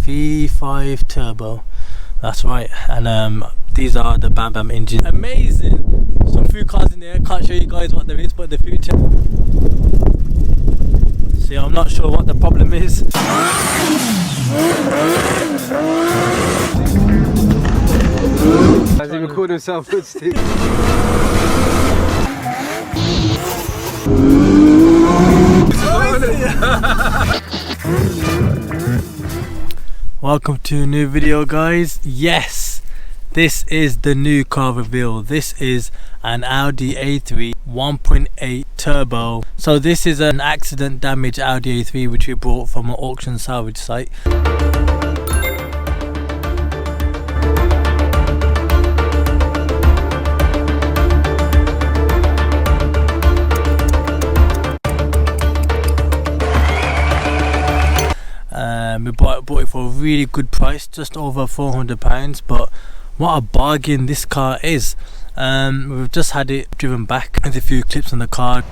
V5 turbo. That's right. And these are the Bam Bam engines. Amazing. Some few cars in there. Can't show you guys what there is, but in the future. See, I'm not sure what the problem is. Has he recorded himself with Steve? Welcome to a new video, guys. Yes, this is the new car reveal. This is an Audi A3 1.8 turbo. So this is an accident damaged Audi A3 which we bought from an auction salvage site. We bought it for a really good price, just over £400, but what a bargain this car is. We've just had it driven back with a few clips on the car.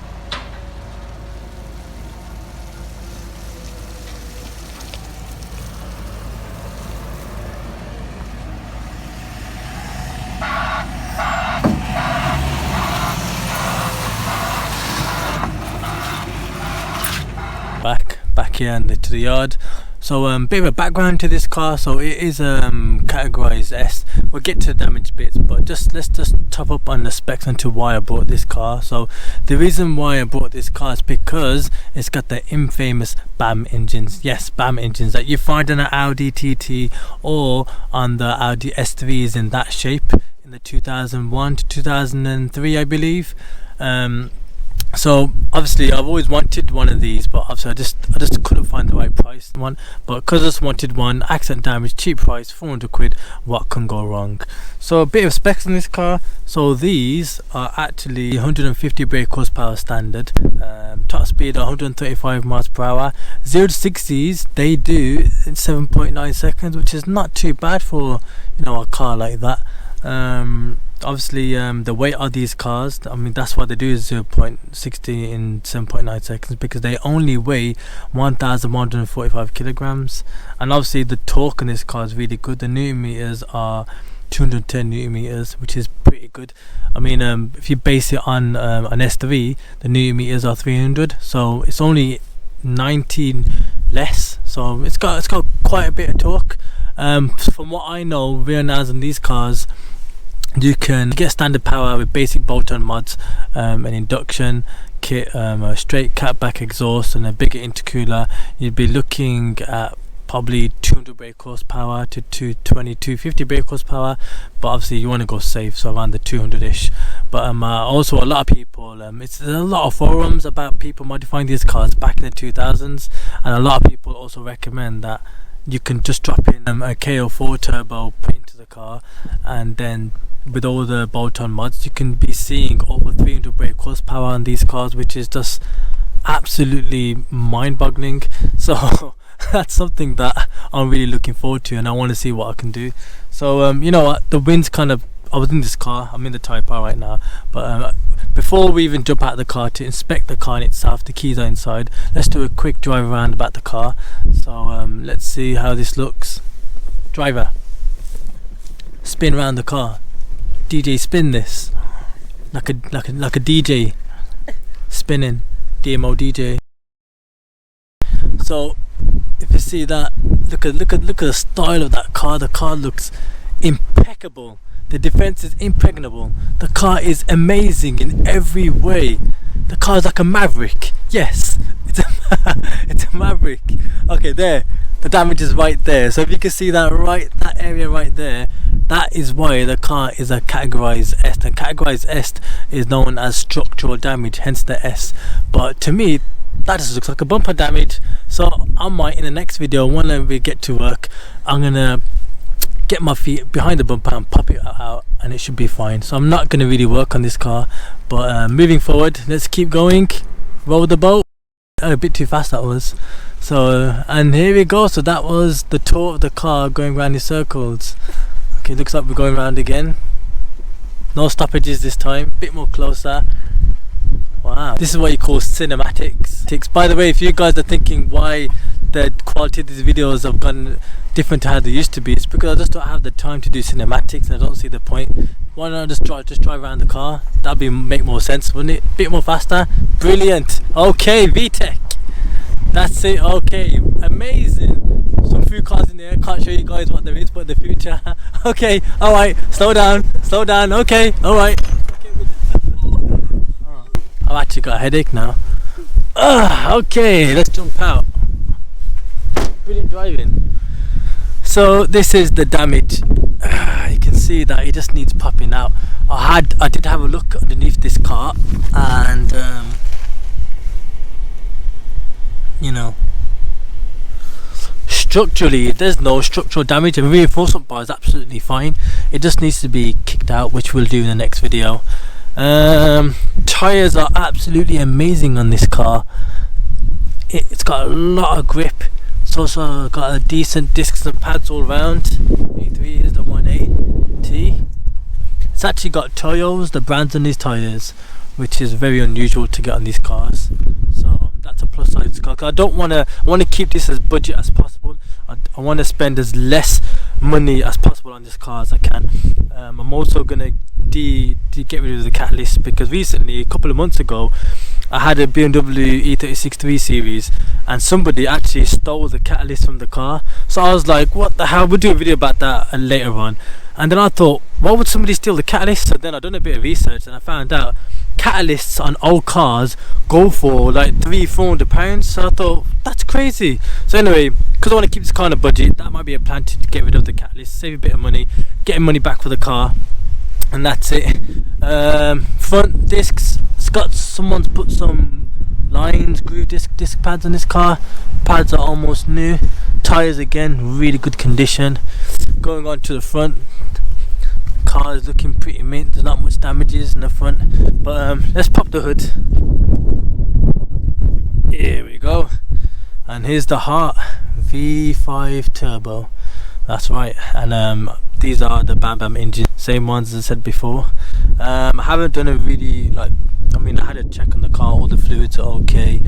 Back here and to the yard. So bit of a background to this car. So it is categorized S. We'll get to the damage bits, but let's just top up on the specs and to why I bought this car. So the reason why I bought this car is because it's got the infamous BAM engines. Yes, BAM engines that you find in an Audi TT or on the Audi S3s in that shape in the 2001 to 2003, I believe. So obviously I've always wanted one of these, but obviously I just couldn't find the right price one. But because I just wanted one, accident damage, cheap price, 400 quid, what can go wrong? So a bit of specs on this car. So these are actually 150 brake horsepower standard, top speed 135 miles per hour. 0 to 60s they do in 7.9 seconds, which is not too bad for, you know, a car like that. Obviously the weight of these cars, I mean, that's why they do is 0.60 in 7.9 seconds, because they only weigh 1,145 kilograms. And obviously the torque on this car is really good. The newton meters are 210 newton meters, which is pretty good. I mean, if you base it on an S3, the newton meters are 300, so it's only 19 less, so it's got quite a bit of torque. From what I know, rear navs on these cars, you can get standard power with basic bolt-on mods, an induction kit, a straight catback exhaust and a bigger intercooler. You'd be looking at probably 200 brake horsepower to 220, 250 brake horsepower, but obviously you want to go safe, so around the 200-ish. But also a lot of people, there's a lot of forums about people modifying these cars back in the 2000s, and a lot of people also recommend that you can just drop in a KO4 turbo, put into the car, and then with all the bolt-on mods you can be seeing over 300 brake horsepower on these cars, which is just absolutely mind-boggling. So that's something that I'm really looking forward to, and I want to see what I can do. So you know what, the wind's kind of, I was in this car, I'm in the Type R right now, but before we even jump out of the car to inspect the car in itself, the keys are inside, let's do a quick drive around about the car. So let's see how this looks. Driver, spin around the car. DJ, spin this like a DJ spinning, DMO DJ. So if you see that, look at the style of that car. The car looks impeccable. The defense is impregnable. The car is amazing in every way. The car is like a Maverick. Yes, it's a Maverick. Okay, there, the damage is right there. So if you can see that area right there, that is why the car is a categorized S. And categorized S is known as structural damage, hence the S. But to me, that just looks like a bumper damage. So I might, in the next video, when we get to work, I'm gonna get my feet behind the bumper and pop it out, and it should be fine. So I'm not going to really work on this car, but moving forward, let's keep going. Roll the boat. A bit too fast that was. So and here we go. So that was the tour of the car going around in circles. Okay, looks like we're going around again. No stoppages this time, bit more closer. Wow, this is what you call cinematics. By the way, if you guys are thinking why the quality of these videos have gone different to how they used to be. It's because I just don't have the time to do cinematics, and I don't see the point. Why not just drive around the car? That'd make more sense, wouldn't it? Bit more faster. Brilliant. Okay, VTEC. That's it. Okay, amazing. Some few cars in there. Can't show you guys what there is, but in the future. Okay, all right. Slow down. Okay, all right. I've actually got a headache now. Okay, let's jump out. Brilliant driving. So this is the damage. You can see that it just needs popping out. I did have a look underneath this car, and you know, structurally there's no structural damage. The reinforcement bar is absolutely fine. It just needs to be kicked out, which we'll do in the next video. Tires are absolutely amazing on this car. It's got a lot of grip. It's also got a decent discs and pads all round. A3 is the 1.8T. It's actually got Toyos, the brands on these tires, which is very unusual to get on these cars. So that's a plus side car. I want to keep this as budget as possible. I want to spend as less money as possible on this car as I can. I'm also gonna get rid of the catalyst, because recently, a couple of months ago, I had a BMW E36 3 Series, and somebody actually stole the catalyst from the car. So I was like, what the hell? We'll do a video about that later on. And then I thought, why would somebody steal the catalyst? So then I done a bit of research, and I found out catalysts on old cars go for like £300-400. So I thought, that's crazy. So anyway, because I want to keep this car on a budget, that might be a plan to get rid of the catalyst, save a bit of money, getting money back for the car, and that's it. Front discs, someone's put some lines, groove disc pads on this car. Pads are almost new. Tires again, really good condition. Going on to the front, car is looking pretty mint. There's not much damages in the front, but let's pop the hood. Here we go, and here's the heart. V5 turbo, that's right. And these are the Bam Bam engines, same ones as I said before. I haven't done a really I had a check on the car, all the fluids are okay.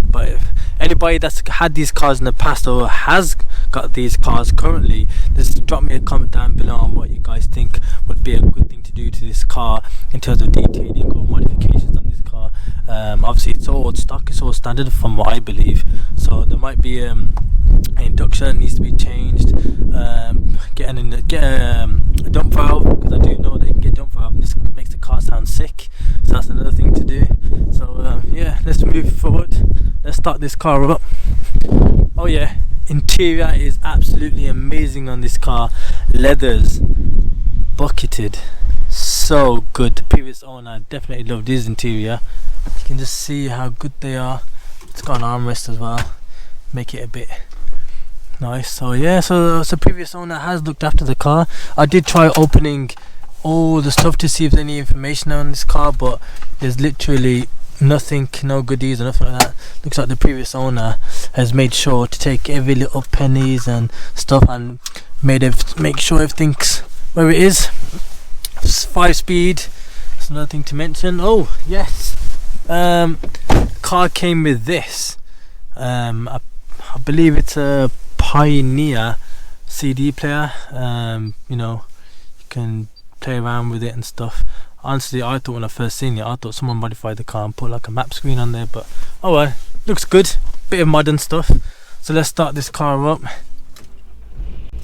But if anybody that's had these cars in the past or has got these cars currently, just drop me a comment down below on what you guys think would be a good thing to do to this car in terms of detailing or modifications on this car. Obviously it's all stock, it's all standard from what I believe, so there might be induction that needs to be changed. Get a dump valve, because I do know that you can get dump valve and this makes the car sound sick, so that's another thing to do. So yeah, let's move forward. Let's start this car up. Oh yeah, interior is absolutely amazing on this car. Leathers, bucketed, so good. The previous owner definitely loved his interior. You can just see how good they are. It's got an armrest as well, make it a bit nice. So yeah, so previous owner has looked after the car. I did try opening all the stuff to see if there's any information on this car, but there's literally nothing, no goodies or nothing like that. Looks like the previous owner has made sure to take every little pennies and stuff and make sure everything's where it is. 5-speed, that's another thing to mention. Oh yes, car came with this. I believe it's a Pioneer CD player. You know, you can play around with it and stuff. Honestly, I thought when I first seen it, I thought someone modified the car and put like a map screen on there, but oh well, looks good. Bit of modern stuff. So let's start this car up.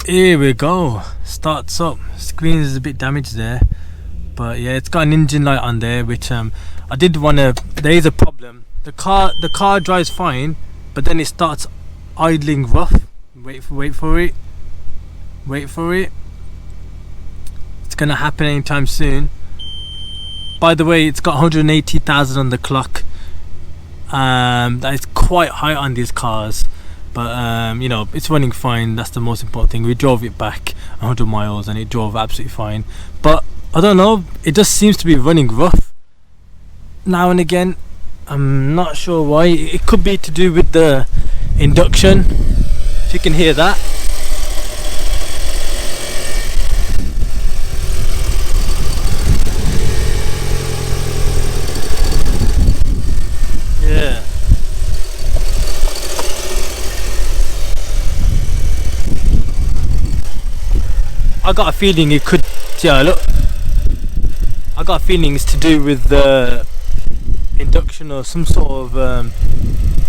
Here we go. Starts up. Screen is a bit damaged there, but yeah, it's got an engine light on there, which I did want to. There is a problem. The car drives fine, but then it starts idling rough. Wait for it. It's gonna happen anytime soon. By the way, it's got 180,000 on the clock. That is quite high on these cars, but you know, it's running fine. That's the most important thing. We drove it back 100 miles and it drove absolutely fine, but I don't know, it just seems to be running rough now and again. I'm not sure why. It could be to do with the induction, if you can hear that. Yeah. I got a feeling it could. Yeah, look. I got a feeling it's to do with the induction or some sort of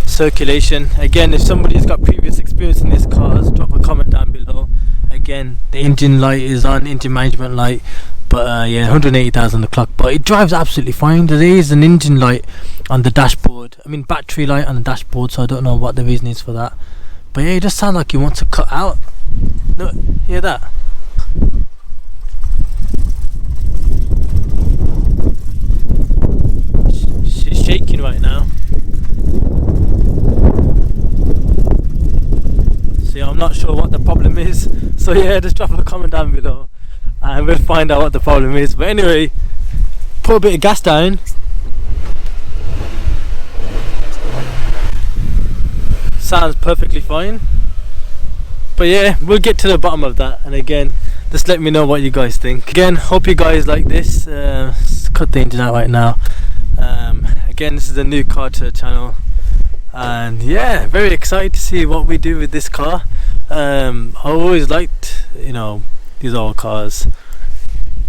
circulation. Again, if somebody's got previous experience in this car, drop a comment down below. Again, the engine light is on, engine management light, but yeah, 180,000 the clock, but it drives absolutely fine. There is an engine light on the dashboard, I mean battery light on the dashboard, so I don't know what the reason is for that, but yeah, it just sounds like he wants to cut out. Look, hear that? She's shaking right now. So yeah, I'm not sure what the problem is, so yeah, just drop a comment down below and we'll find out what the problem is. But anyway, put a bit of gas down. Sounds perfectly fine. But yeah, we'll get to the bottom of that, and again, just let me know what you guys think. Again, hope you guys like this. Cut the engine out right now. Again, this is a new car to the channel, and yeah, very excited to see what we do with this car. I always liked, you know, these old cars,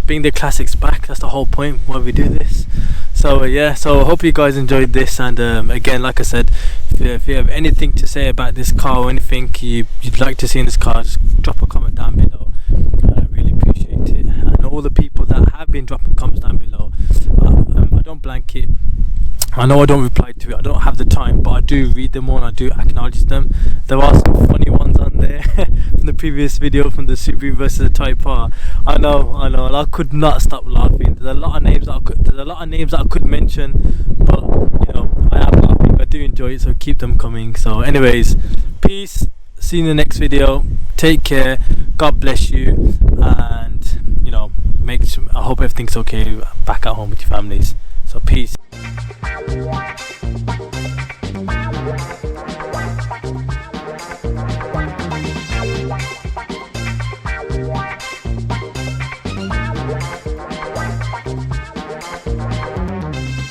bring the classics back. That's the whole point why we do this. So yeah, so I hope you guys enjoyed this, and again, like I said, if you have anything to say about this car or anything you'd like to see in this car, just drop a comment down below. I really appreciate it, and all the people that have been dropping comments down below, I don't blanket. I know I don't reply to it, I don't have the time, but I do read them all and I do acknowledge them. There are some funny ones on there from the previous video, from the Subaru versus the Type R. I know, and I could not stop laughing. There's a lot of names that I could mention, but you know, I am laughing. I do enjoy it, so keep them coming. So anyways, peace, see you in the next video, take care, God bless you, and you know, I hope everything's okay back at home with your families. So peace.